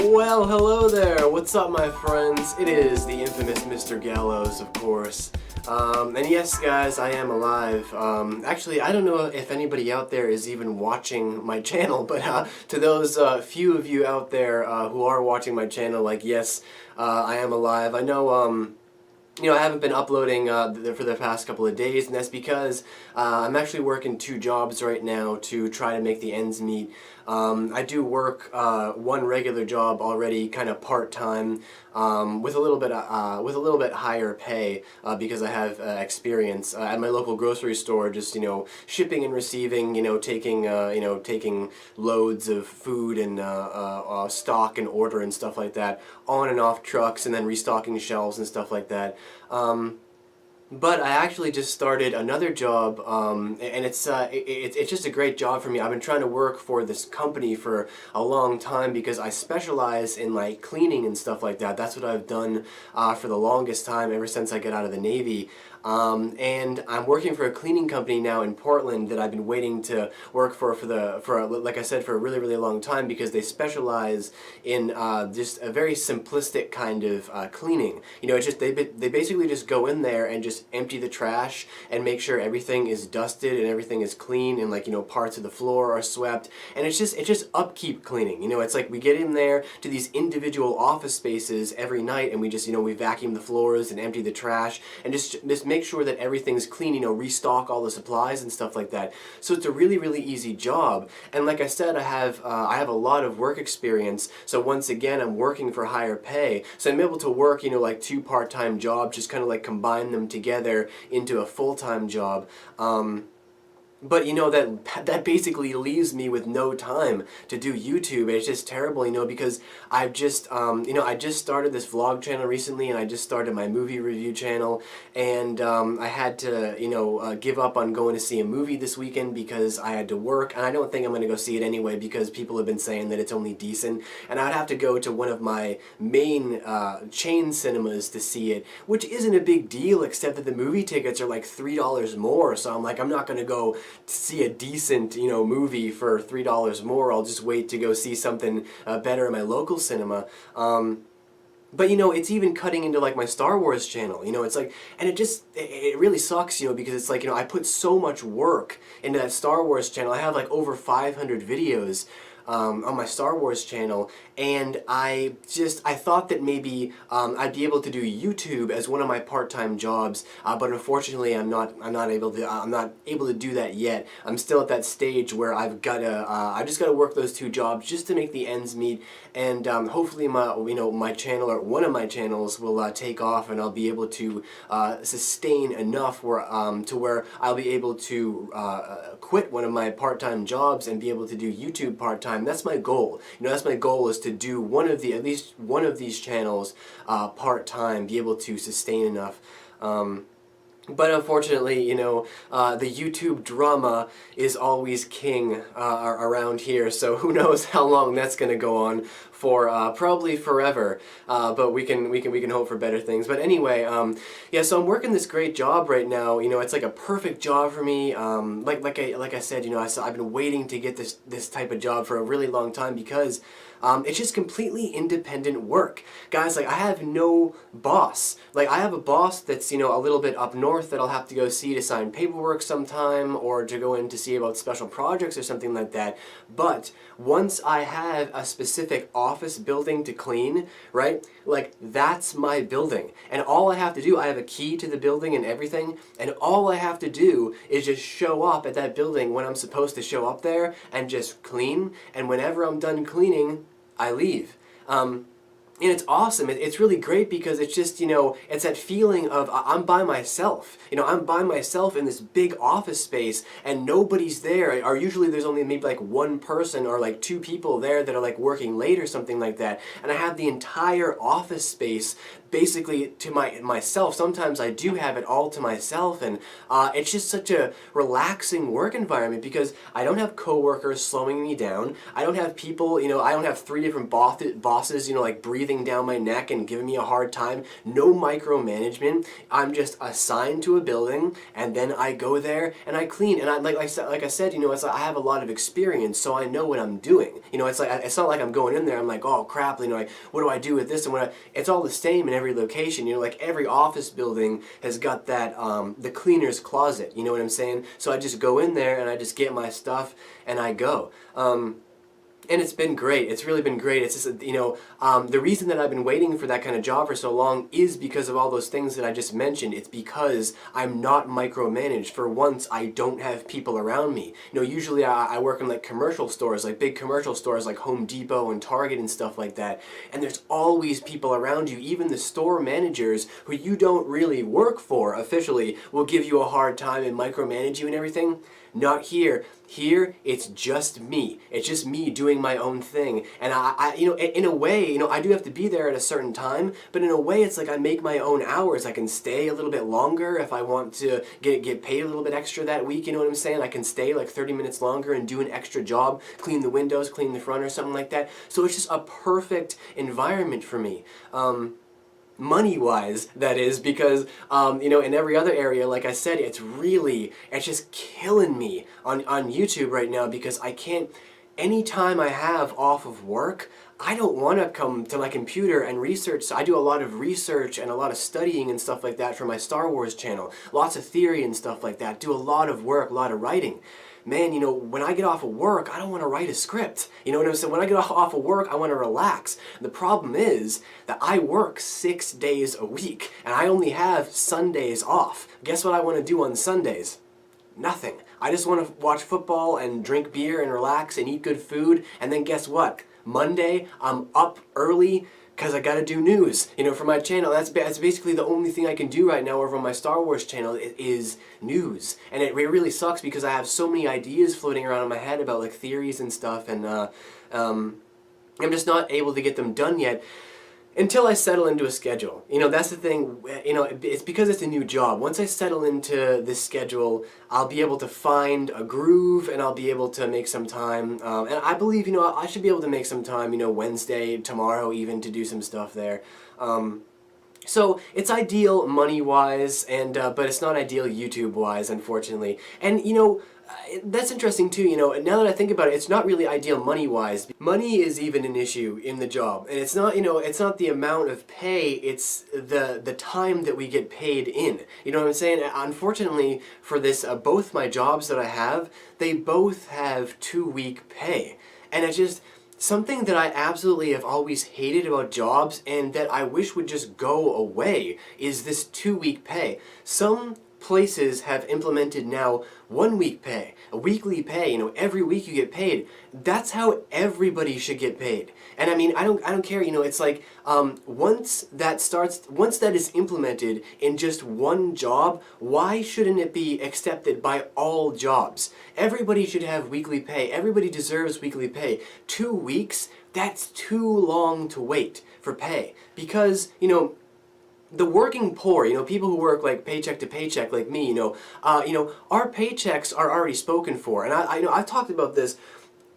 Well, hello there. What's up, my friends? It is the infamous Mr. Gallows, of course. And yes, guys, I am alive. Actually, I don't know if anybody out there is even watching my channel, but to those few of you out there who are watching my channel, like, yes, I am alive. I know, I haven't been uploading for the past couple of days, and that's because I'm actually working 2 jobs right now to try to make the ends meet. I do work one regular job already, kind of part-time, with a little bit higher pay because I have experience at my local grocery store, just shipping and receiving, taking loads of food and stock and order and stuff like that, on and off trucks, and then restocking shelves and stuff like that. But I actually just started another job, and it's just a great job for me. I've been trying to work for this company for a long time because I specialize in like cleaning and stuff like that. That's what I've done for the longest time, ever since I got out of the Navy. And I'm working for a cleaning company now in Portland that I've been waiting to work for like I said, for a really, really long time, because they specialize in just a very simplistic kind of cleaning. It's just they basically just go in there and just empty the trash and make sure everything is dusted and everything is clean, and parts of the floor are swept, and it's just upkeep cleaning. It's like we get in there to these individual office spaces every night, and we just we vacuum the floors and empty the trash and just make sure that everything's clean, restock all the supplies and stuff like that. So it's a really, really easy job. And like I said, I have a lot of work experience, so once again, I'm working for higher pay. So I'm able to work, like 2 part-time jobs, just kind of like combine them together into a full-time job. But that basically leaves me with no time to do YouTube. It's just terrible, because I've just I just started this vlog channel recently, and I just started my movie review channel, and I had to give up on going to see a movie this weekend because I had to work, and I don't think I'm going to go see it anyway because people have been saying that it's only decent, and I'd have to go to one of my main chain cinemas to see it, which isn't a big deal, except that the movie tickets are like $3 more. So I'm like, I'm not going to go to see a decent, movie for $3 more. I'll just wait to go see something better in my local cinema. But it's even cutting into like my Star Wars channel, it's like, and it really sucks, because it's like, I put so much work into that Star Wars channel. I have like over 500 videos on my Star Wars channel, and I thought that maybe I'd be able to do YouTube as one of my part-time jobs, but unfortunately I'm not able to do that yet. I'm still at that stage where I just gotta work those 2 jobs just to make the ends meet, and hopefully my channel, or one of my channels, will take off, and I'll be able to sustain enough to where I'll be able to quit one of my part-time jobs and be able to do YouTube part-time. That's my goal. That's my goal, is to do at least one of these channels part-time, be able to sustain enough. But unfortunately, the YouTube drama is always king around here, so who knows how long that's going to go on for, probably forever, but we can hope for better things. But anyway, yeah, so I'm working this great job right now. It's like a perfect job for me. Like I said, I've been waiting to get this type of job for a really long time, because it's just completely independent work. Guys, like, I have no boss. Like, I have a boss that's, a little bit up north that I'll have to go see to sign paperwork sometime, or to go in to see about special projects or something like that. But once I have a specific office building to clean, right, like, that's my building. And all I have to do, I have a key to the building and everything, and all I have to do is just show up at that building when I'm supposed to show up there and just clean. And whenever I'm done cleaning, I leave. And it's awesome. It's really great, because it's just, it's that feeling of I'm by myself. I'm by myself in this big office space, and nobody's there. Or usually there's only maybe like 1 person or like 2 people there that are like working late or something like that. And I have the entire office space basically to myself. Sometimes I do have it all to myself, and it's just such a relaxing work environment because I don't have coworkers slowing me down. I don't have people, I don't have three different bosses, like breathing down my neck and giving me a hard time. No micromanagement. I'm just assigned to a building, and then I go there and I clean. And like I said, it's like I have a lot of experience, so I know what I'm doing. It's not like I'm going in there. I'm like, oh crap, like what do I do with this and what? It's all the same in every location. Like every office building has got that the cleaner's closet. You know what I'm saying? So I just go in there and I just get my stuff and I go. And it's been great. It's really been great. It's just, the reason that I've been waiting for that kind of job for so long is because of all those things that I just mentioned. It's because I'm not micromanaged. For once, I don't have people around me. Usually I work in like commercial stores, like big commercial stores like Home Depot and Target and stuff like that. And there's always people around you. Even the store managers who you don't really work for officially will give you a hard time and micromanage you and everything. Not here. Here, it's just me. It's just me doing my own thing. And I in a way, I do have to be there at a certain time, but in a way, it's like I make my own hours. I can stay a little bit longer if I want to get paid a little bit extra that week, you know what I'm saying? I can stay like 30 minutes longer and do an extra job, clean the windows, clean the front or something like that. So it's just a perfect environment for me. Money-wise, that is, because, in every other area, like I said, it's just killing me on YouTube right now because I can't, any time I have off of work, I don't want to come to my computer and research. So I do a lot of research and a lot of studying and stuff like that for my Star Wars channel. Lots of theory and stuff like that. Do a lot of work, a lot of writing. Man, when I get off of work, I don't want to write a script. You know what I'm saying? When I get off of work, I want to relax. The problem is that I work 6 days a week, and I only have Sundays off. Guess what I want to do on Sundays? Nothing. I just want to watch football and drink beer and relax and eat good food, and then guess what? Monday, I'm up early, because I gotta do news, for my channel. That's basically the only thing I can do right now over on my Star Wars channel is news. And it really sucks because I have so many ideas floating around in my head about like theories and stuff, and I'm just not able to get them done yet until I settle into a schedule. That's the thing, it's because it's a new job. Once I settle into this schedule, I'll be able to find a groove and I'll be able to make some time. And I believe, I should be able to make some time, Wednesday, tomorrow even, to do some stuff there. So it's ideal money-wise, and but it's not ideal YouTube-wise, unfortunately. And that's interesting too. Now that I think about it, it's not really ideal money-wise. Money is even an issue in the job, and it's not it's not the amount of pay. It's the time that we get paid in. You know what I'm saying? Unfortunately, for this, both my jobs that I have, they both have 2-week pay, and it's just something that I absolutely have always hated about jobs and that I wish would just go away is this 2-week pay. Some places have implemented now 1-week pay, a weekly pay, every week you get paid. That's how everybody should get paid. And I mean, I don't care, it's like, once that is implemented in just one job, why shouldn't it be accepted by all jobs? Everybody should have weekly pay. Everybody deserves weekly pay. 2 weeks, that's too long to wait for pay. Because, the working poor, people who work like paycheck to paycheck like me, our paychecks are already spoken for. And I've talked about this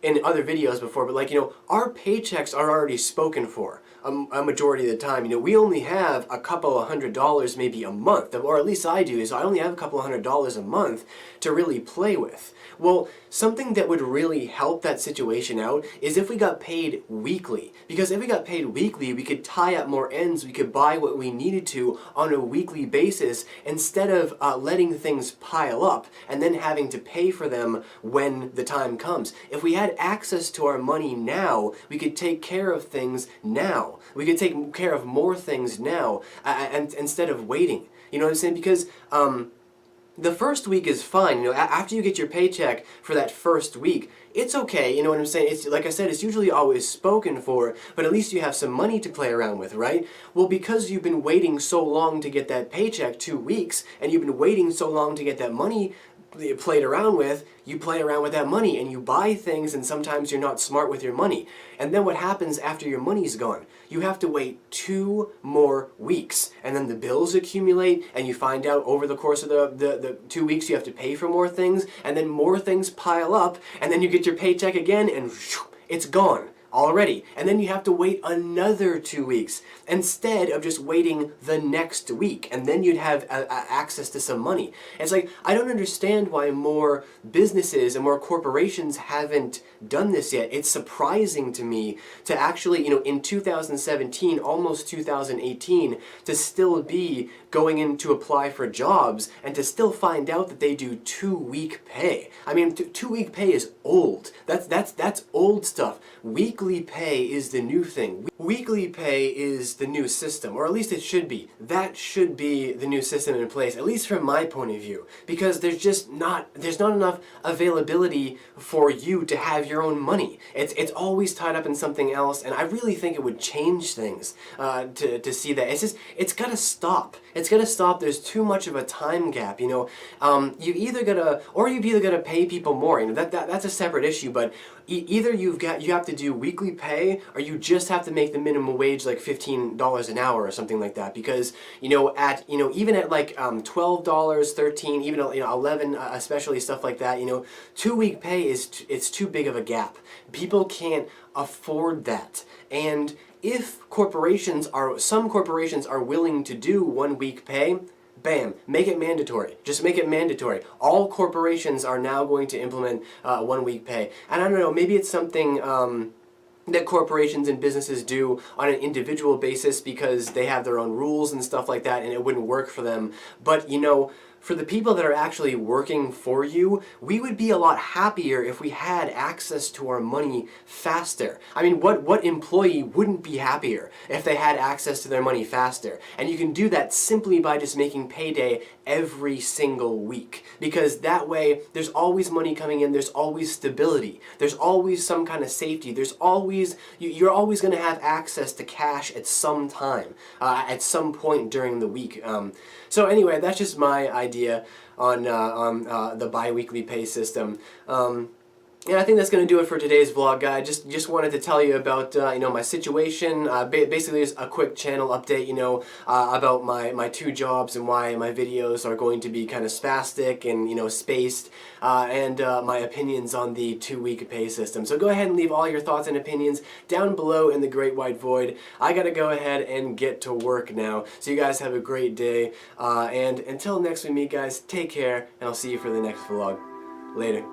in other videos before, but our paychecks are already spoken for a majority of the time. We only have a couple of $100 maybe a month, or at least I do, so I only have a couple of $100 a month to really play with. Well, something that would really help that situation out is if we got paid weekly. Because if we got paid weekly, we could tie up more ends, we could buy what we needed to on a weekly basis instead of letting things pile up and then having to pay for them when the time comes. If we had access to our money now, we could take care of things now. We could take care of more things now and instead of waiting. You know what I'm saying? Because the first week is fine. After you get your paycheck for that first week, it's okay. You know what I'm saying? It's like I said, it's usually always spoken for, but at least you have some money to play around with, right? Well, because you've been waiting so long to get that paycheck, 2 weeks, and you've been waiting so long to get that money, played around with, you play around with that money and you buy things, and sometimes you're not smart with your money. And then what happens after your money's gone? You have to wait 2 more weeks, and then the bills accumulate, and you find out over the course of the 2 weeks you have to pay for more things, and then more things pile up, and then you get your paycheck again and it's gone already. And then you have to wait another 2 weeks instead of just waiting the next week, and then you'd have access to some money. It's like, I don't understand why more businesses and more corporations haven't done this yet. It's surprising to me to actually, in 2017, almost 2018, to still be going in to apply for jobs and to still find out that they do 2-week pay. I mean, 2-week pay is old. That's old stuff. Weekly pay is the new thing. Weekly pay is the new system, or at least it should be. That should be the new system in place, at least from my point of view, because there's not enough availability for you to have your own money. It's always tied up in something else, and I really think it would change things to see that. It's gotta stop. It's gotta stop. There's too much of a time gap. You've either gotta pay people more. That's a separate issue, but either you have to do weekly pay, or you just have to make the minimum wage like $15 an hour or something like that. Because even at like $12, $13, even 11, especially stuff like that, 2-week pay it's too big of a gap. People can't afford that. And if some corporations are willing to do 1-week pay, bam, make it mandatory. Just make it mandatory. All corporations are now going to implement 1-week pay. And I don't know, maybe it's something that corporations and businesses do on an individual basis because they have their own rules and stuff like that, and it wouldn't work for them. But for the people that are actually working for you, we would be a lot happier if we had access to our money faster. I mean, what employee wouldn't be happier if they had access to their money faster? And you can do that simply by just making payday every single week. Because that way, there's always money coming in, there's always stability, there's always some kind of safety, you're always going to have access to cash at some time, at some point during the week. So anyway, that's just my idea on the bi-weekly pay system. And I think that's going to do it for today's vlog, guys. Just wanted to tell you about my situation. Basically, just a quick channel update. About my 2 jobs and why my videos are going to be kind of spastic and spaced, and my opinions on the 2-week pay system. So go ahead and leave all your thoughts and opinions down below in the great white void. I gotta go ahead and get to work now. So you guys have a great day, and until next we meet, guys, take care, and I'll see you for the next vlog. Later.